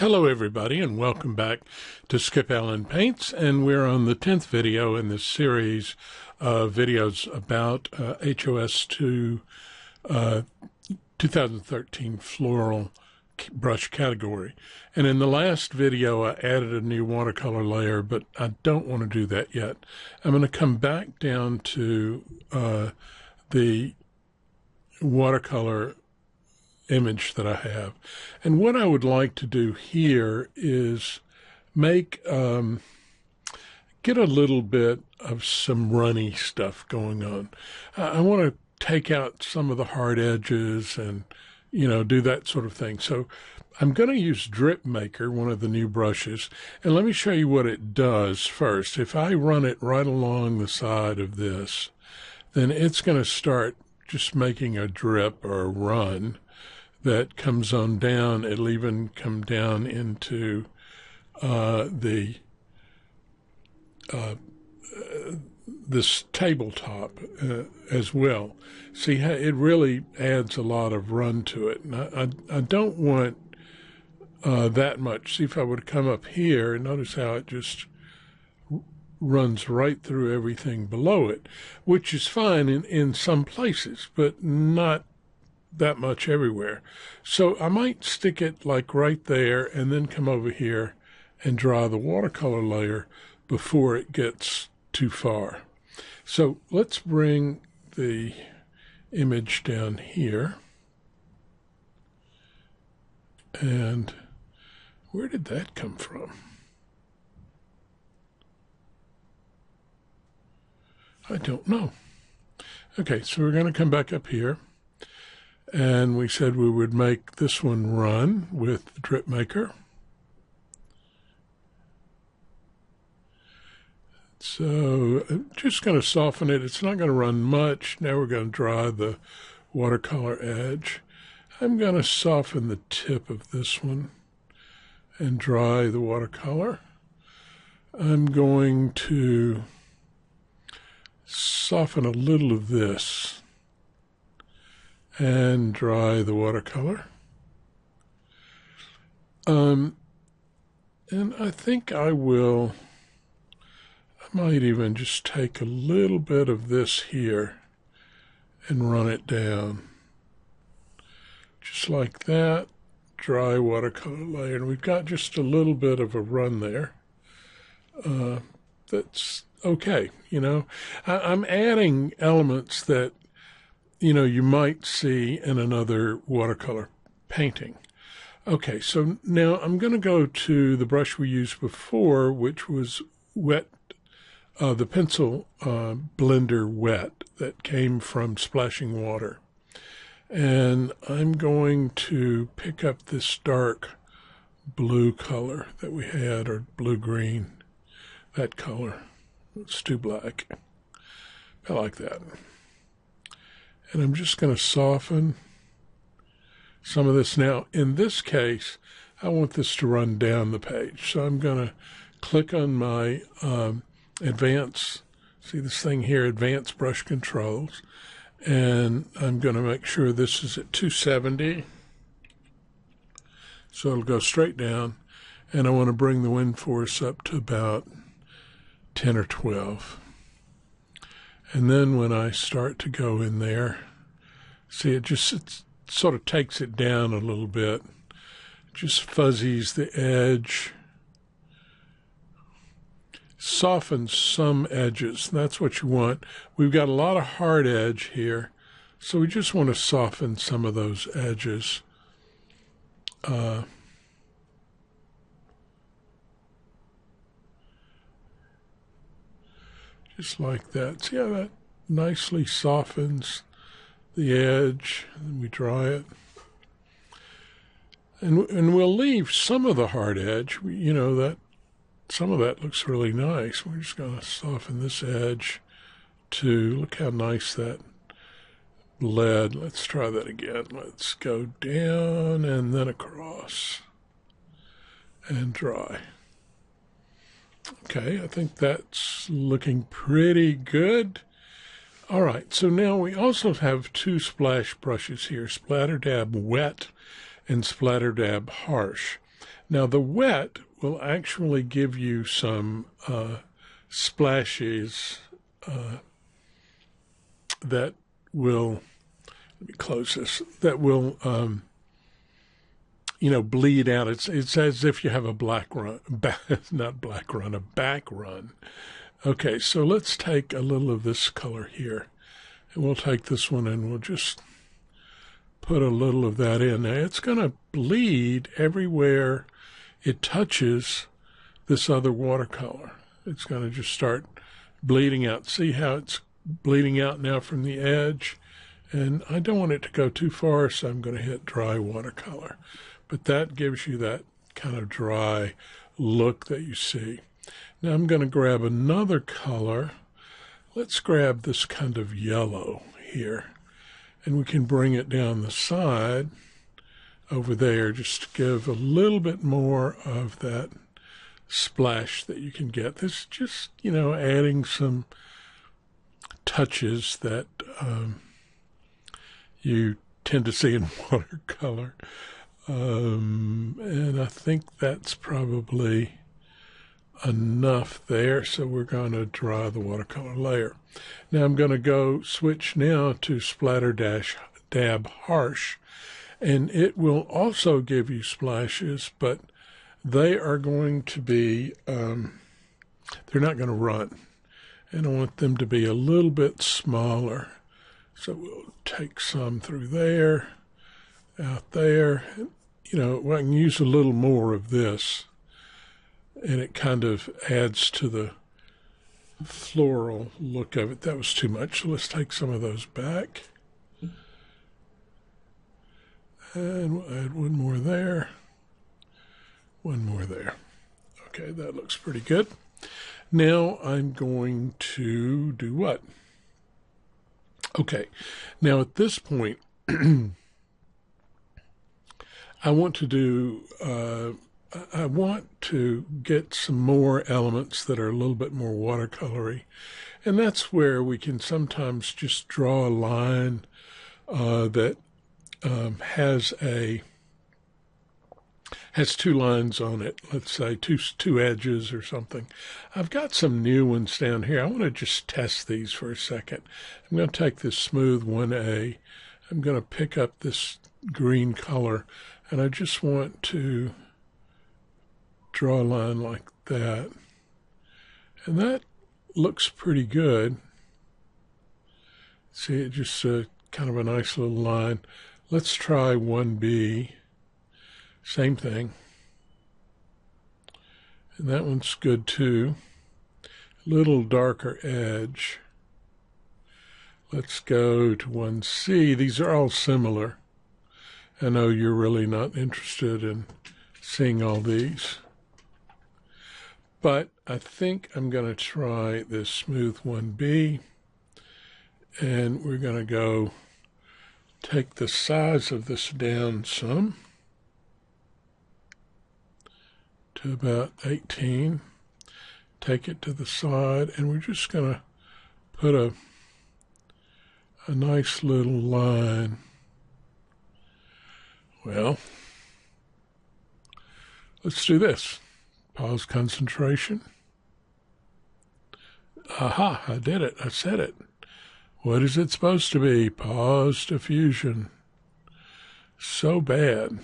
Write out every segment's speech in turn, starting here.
Hello everybody and welcome back to Skip Allen Paints, and we're on the 10th video in this series of videos about HOS 2013 floral brush category. And in the last video I added a new watercolor layer, but I don't want to do that yet. I'm going to come back down to the watercolor image that I have, and what I would like to do here is make get a little bit of some runny stuff going on. I want to take out some of the hard edges and do that sort of thing. So I'm going to use Drip Maker, one of the new brushes, and let me show you what it does first. If I run it right along the side of this, then it's going to start just making a drip or a run that comes on down. It'll even come down into this tabletop as well. See how it really adds a lot of run to it. And I don't want that much. See, if I would come up here and notice how it just runs right through everything below it, which is fine in some places, but not that much everywhere. So I might stick it like right there and then come over here and draw the watercolor layer before it gets too far. So let's bring the image down here. And where did that come from? I don't know. Okay, so we're going to come back up here. And we said we would make this one run with the Drip Maker. So I'm just going to soften it. It's not going to run much. Now we're going to draw the watercolor edge. I'm going to soften the tip of this one and dry the watercolor. I'm going to soften a little of this and dry the watercolor. And I think I might even just take a little bit of this here and run it down. Just like that, dry watercolor layer. And we've got just a little bit of a run there. That's okay, I'm adding elements that you might see in another watercolor painting. Okay, so now I'm going to go to the brush we used before, which was wet, the pencil blender wet that came from splashing water. And I'm going to pick up this dark blue color that we had, or blue-green, that color. It's too black. I like that. And I'm just going to soften some of this. Now, in this case, I want this to run down the page. So I'm going to click on my advanced, see this thing here, Advanced Brush Controls. And I'm going to make sure this is at 270. So it'll go straight down. And I want to bring the wind force up to about 10 or 12. And then when I start to go in there, see, it sort of takes it down a little bit, just fuzzies the edge, softens some edges. That's what you want. We've got a lot of hard edge here, so we just want to soften some of those edges. Just like that. See how that nicely softens the edge, and we dry it. And we'll leave some of the hard edge. That some of that looks really nice. We're just going to soften this edge too. Look how nice that bled. Let's try that again. Let's go down and then across and dry. Okay, I think that's looking pretty good. All right, so now we also have two splash brushes here, Splatter Dab Wet and Splatter Dab Harsh. Now the wet will actually give you some splashes that will, let me close this, that will, you know, bleed out. It's as if you have a black run, not black run, a back run. Okay, so let's take a little of this color here. And we'll take this one and we'll just put a little of that in. Now it's going to bleed everywhere it touches this other watercolor. It's going to just start bleeding out. See how it's bleeding out now from the edge? And I don't want it to go too far, so I'm going to hit dry watercolor. But that gives you that kind of dry look that you see. Now I'm going to grab another color. Let's grab this kind of yellow here. And we can bring it down the side over there just to give a little bit more of that splash that you can get. This is just, you know, adding some touches that you tend to see in watercolor. And I think that's probably enough there. So we're going to dry the watercolor layer. Now I'm going to switch now to Splatter Dab Harsh. And it will also give you splashes, but they are going to be, they're not going to run. And I want them to be a little bit smaller. So we'll take some through there, out there. You know, I can use a little more of this. And it kind of adds to the floral look of it. That was too much. So let's take some of those back. And we'll add one more there, one more there. Okay, that looks pretty good. Now I'm going to do what? Okay, now at this point, I want to get some more elements that are a little bit more watercolory. And that's where we can sometimes just draw a line that has two lines on it, let's say two edges or something. I've got some new ones down here. I want to just test these for a second. I'm going to take this smooth 1A. I'm going to pick up this green color, and I just want to draw a line like that. And that looks pretty good. See, it just kind of a nice little line. Let's try 1B. Same thing. And that one's good too. Little darker edge. Let's go to 1C. These are all similar. I know you're really not interested in seeing all these. But I think I'm going to try this smooth 1B. And we're going to take the size of this down some to about 18. Take it to the side, and we're just going to put a nice little line. Well, let's do this. Pause concentration. Aha, I did it. I said it. What is it supposed to be? Pause diffusion. So bad.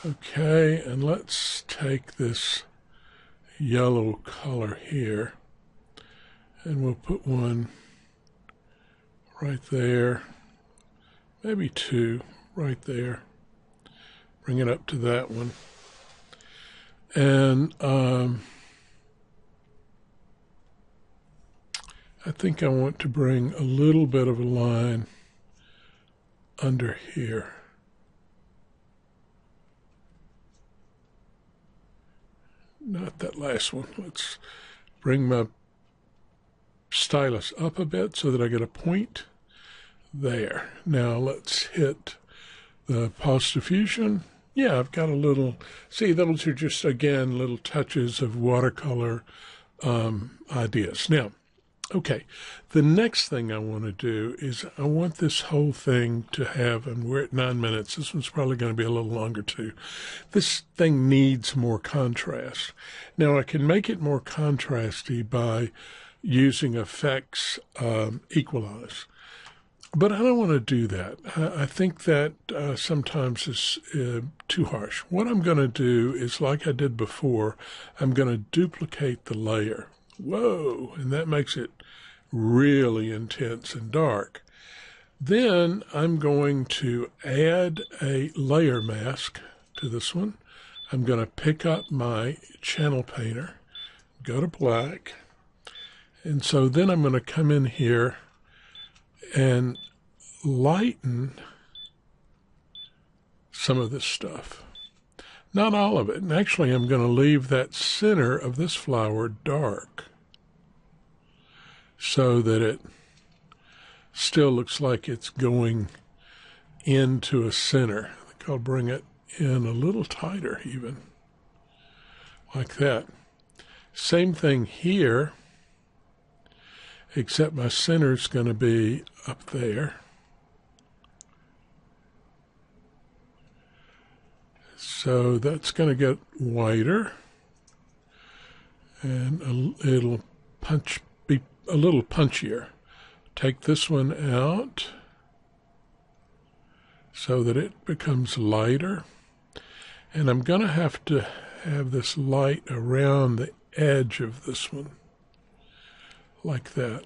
Okay, and let's take this yellow color here, and we'll put one right there, maybe two right there. Bring it up to that one. And I think I want to bring a little bit of a line under here. Not that last one. Let's bring my stylus up a bit so that I get a point there. Now let's hit the pause diffusion. Yeah, I've got a little, see, those are just, again, little touches of watercolor ideas. Now, Okay, the next thing I want to do is I want this whole thing to have, and we're at 9 minutes. This one's probably going to be a little longer too. This thing needs more contrast. Now I can make it more contrasty by using effects equalize. But I don't want to do that. I think that sometimes is too harsh. What I'm going to do is, like I did before, I'm going to duplicate the layer. Whoa, and that makes it really intense and dark. Then I'm going to add a layer mask to this one. I'm going to pick up my channel painter, go to black, and so then I'm going to come in here and lighten some of this stuff. Not all of it. And actually, I'm going to leave that center of this flower dark so that it still looks like it's going into a center. I think I'll bring it in a little tighter even, like that. Same thing here, except my center's going to be up there. So that's going to get whiter, and it'll be a little punchier. Take this one out so that it becomes lighter. And I'm going to have this light around the edge of this one, like that.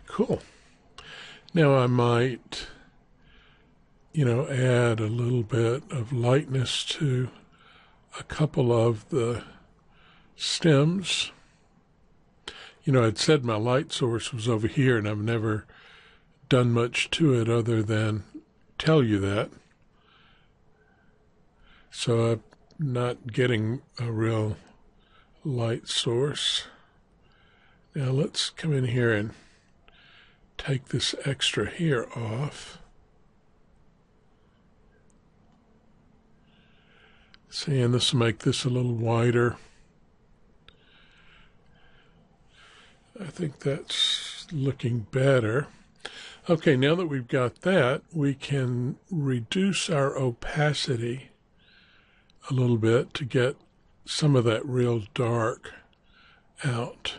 Cool. Now I might, add a little bit of lightness to a couple of the stems. I'd said my light source was over here, and I've never done much to it other than tell you that. So I'm not getting a real light source. Now let's come in here and take this extra here off. See, and this will make this a little wider. I think that's looking better. Okay, now that we've got that, we can reduce our opacity a little bit to get some of that real dark out.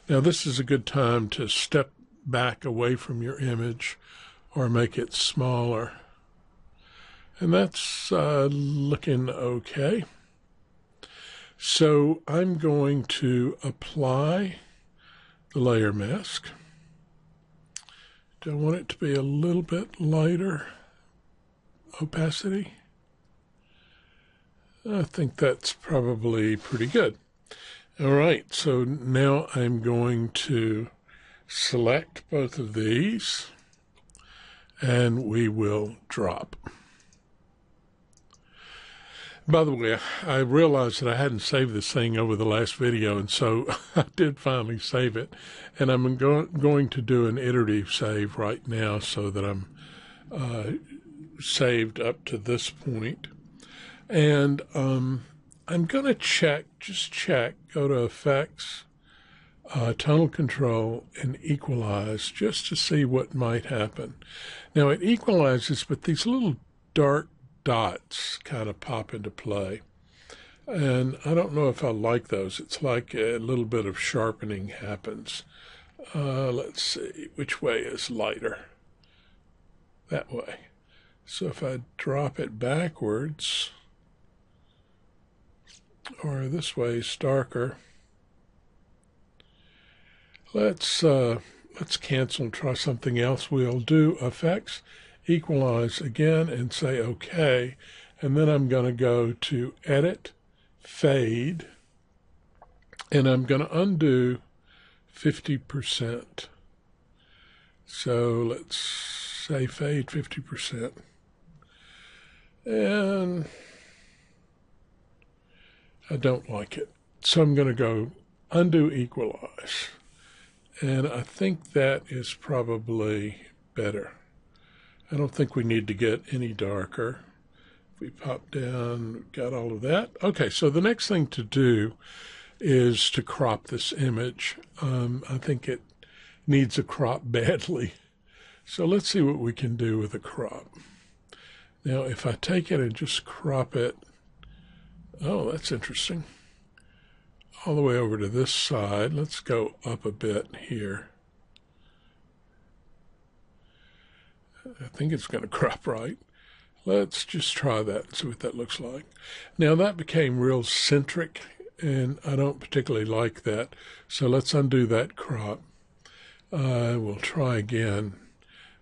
Now this is a good time to step back away from your image or make it smaller. And that's looking okay. So I'm going to apply the layer mask. Do I want it to be a little bit lighter opacity? I think that's probably pretty good. All right, so now I'm going to select both of these and we will drop. By the way, I realized that I hadn't saved this thing over the last video, and so I did finally save it. And I'm going to do an iterative save right now so that I'm saved up to this point. And I'm going to check, go to Effects, Tonal Control, and Equalize, just to see what might happen. Now, it equalizes, but these little dark dots kind of pop into play. And I don't know if I like those. It's like a little bit of sharpening happens. Let's see, which way is lighter? That way. So if I drop it backwards, or this way is darker. Let's cancel and try something else. We'll do Effects, Equalize again, and say OK. And then I'm going to go to Edit, Fade, and I'm going to undo 50%. So let's say fade 50%. And I don't like it. So I'm going to go Undo Equalize. And I think that is probably better. I don't think we need to get any darker. If we pop down, we've got all of that. Okay, so the next thing to do, is to crop this image. I think it needs a crop badly. So let's see what we can do with a crop. Now, if I take it and just crop it, oh, that's interesting. All the way over to this side. Let's go up a bit here. I think it's going to crop right. Let's just try that and see what that looks like. Now, that became real centric, and I don't particularly like that. So let's undo that crop. We'll try again.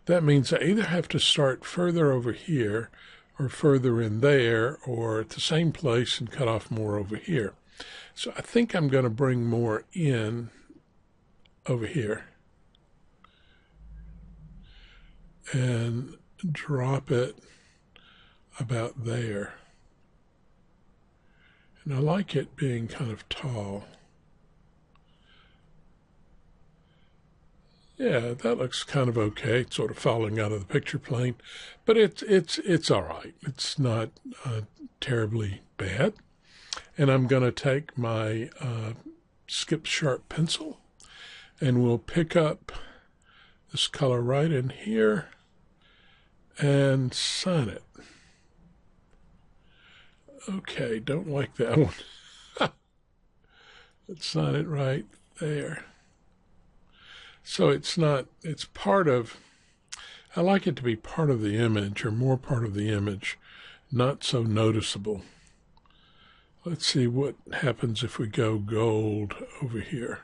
That means I either have to start further over here or further in there, or at the same place and cut off more over here. So I think I'm going to bring more in over here and drop it about there. And I like it being kind of tall. Yeah, that looks kind of okay. It's sort of falling out of the picture plane, but it's all right. It's not terribly bad. And I'm going to take my Skip Sharp pencil, and we'll pick up this color right in here and sign it. Okay, don't like that one. Let's sign it right there. So it's part of, I like it to be part of the image, or more part of the image, not so noticeable. Let's see what happens if we go gold over here.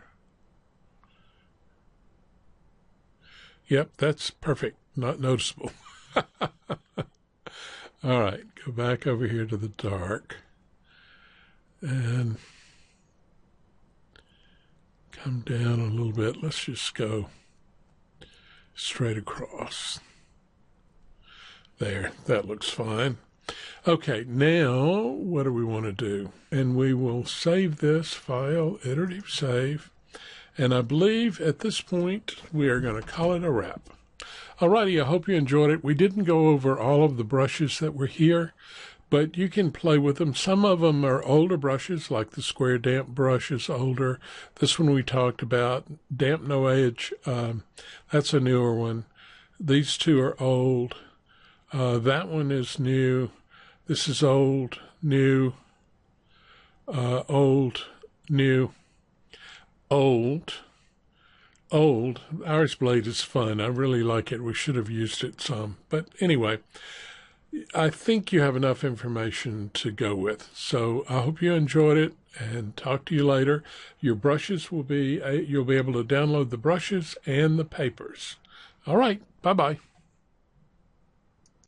Yep, that's perfect, not noticeable. All right, go back over here to the dark and come down a little bit. Let's just go straight across. There, that looks fine. Okay, now what do we want to do? And we will save this file, iterative save. And I believe at this point we are going to call it a wrap. Alrighty, I hope you enjoyed it. We didn't go over all of the brushes that were here, but you can play with them. Some of them are older brushes, like the square damp brush is older. This one we talked about, damp no edge, that's a newer one. These two are old. That one is new. This is old, new, old, new, old. Old. Iris Blade is fun. I really like it. We should have used it some. But anyway, I think you have enough information to go with. So I hope you enjoyed it, and talk to you later. Your brushes will be, you'll be able to download the brushes and the papers. All right. Bye-bye.